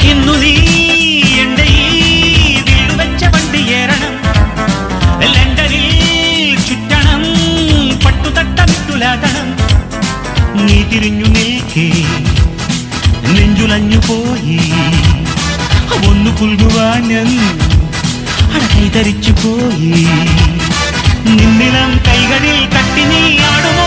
ഇന്നു നീ എന്റെ ഈ വീട് വെച്ച വണ്ടി ഏറണം, ലണ്ടനിൽ ചുറ്റണം, പട്ടുതട്ടമിട്ടുലാകണം. നീ തിരിഞ്ഞു നിൽക്കേ നെഞ്ചുലഞ്ഞു പോയി, ഒന്നു പുൽകുവാൻ ഞാൻ കൈതരിച്ചു പോയി. നിന്നിളം കൈകളിൽ തട്ടി നീ ആടുമോ